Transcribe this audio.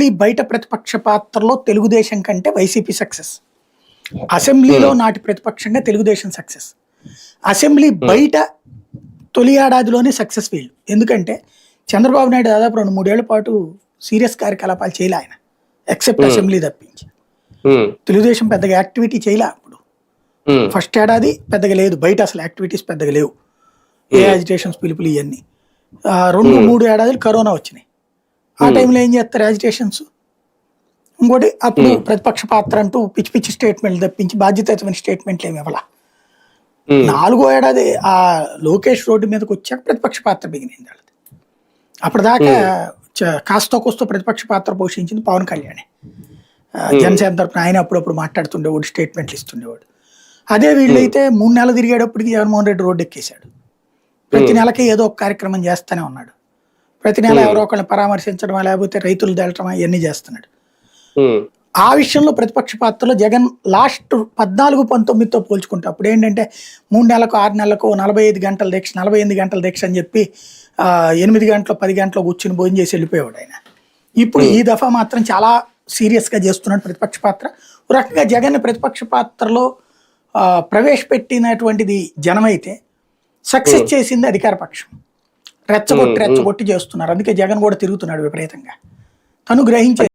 Assembly బయట ప్రతిపక్ష పాత్రలో తెలుగుదేశం కంటే వైసీపీ సక్సెస్. అసెంబ్లీలో నాటి ప్రతిపక్షంగా తెలుగుదేశం సక్సెస్. అసెంబ్లీ బయట తొలి ఏడాదిలోనే సక్సెస్ వీళ్ళు. ఎందుకంటే చంద్రబాబు నాయుడు దాదాపు 2-3 ఏళ్ల పాటు సీరియస్ కార్యకలాపాలు చేయలే ఆయన, ఎక్సెప్ట్ అసెంబ్లీ తప్పించి. తెలుగుదేశం పెద్దగా యాక్టివిటీ చేయలే అప్పుడు. ఫస్ట్ ఏడాది పెద్దగా లేదు, బయట అసలు యాక్టివిటీస్ పెద్దగా లేవు, ఏ యాజిటేషన్స్ పిలుపులు ఇవన్నీ. 2-3 ఏడాదులు కరోనా వచ్చినాయి. ఆ టైంలో ఏం చేస్తారు యాజిటేషన్స్. ఇంకోటి అప్పుడు ప్రతిపక్ష పాత్ర అంటూ పిచ్చి పిచ్చి స్టేట్మెంట్లు తప్పించి బాధ్యతాయుతమైన స్టేట్మెంట్లు ఏమి ఇవ్వాల. 4వ ఏడాది ఆ లోకేష్ రోడ్డు మీదకి వచ్చాక ప్రతిపక్ష పాత్ర బిగినింది వాళ్ళది. అప్పటిదాకా కాస్తో కోస్తో ప్రతిపక్ష పాత్ర పోషించింది పవన్ కళ్యాణ్. జనసేన తరపున ఆయన అప్పుడప్పుడు మాట్లాడుతుండేవాడు, స్టేట్మెంట్లు ఇస్తుండేవాడు. అదే వీళ్ళైతే 3 నెలలు తిరిగేటప్పటికి జగన్మోహన్ రెడ్డి రోడ్డు ఎక్కేశాడు. ప్రతి నెలకి ఏదో ఒక కార్యక్రమం చేస్తూనే ఉన్నాడు. ప్రతి నెల ఎవరో ఒకళ్ళని పరామర్శించడమా లేకపోతే రైతులు తేలటమా ఇవన్నీ చేస్తున్నాడు. ఆ విషయంలో ప్రతిపక్ష పాత్రలో జగన్ లాస్ట్ 14-19తో పోల్చుకుంటే అప్పుడు ఏంటంటే 3 నెలలకు 6 నెలలకు 45 గంటల దీక్ష 48 గంటల దీక్ష అని చెప్పి 8 గంటలు 10 గంటలు కూర్చుని భోజనం చేసి వెళ్ళిపోయాడు ఆయన. ఇప్పుడు ఈ దఫా మాత్రం చాలా సీరియస్గా చేస్తున్నాడు ప్రతిపక్ష పాత్ర. ఒక రకంగా జగన్ ప్రతిపక్ష పాత్రలో ప్రవేశపెట్టినటువంటిది జనమైతే సక్సెస్ చేసింది అధికార పక్షం. రెచ్చగొట్టి చేస్తున్నారు. అందుకే జగన్ కూడా తిరుగుతున్నాడు విపరీతంగా. తను గ్రహించే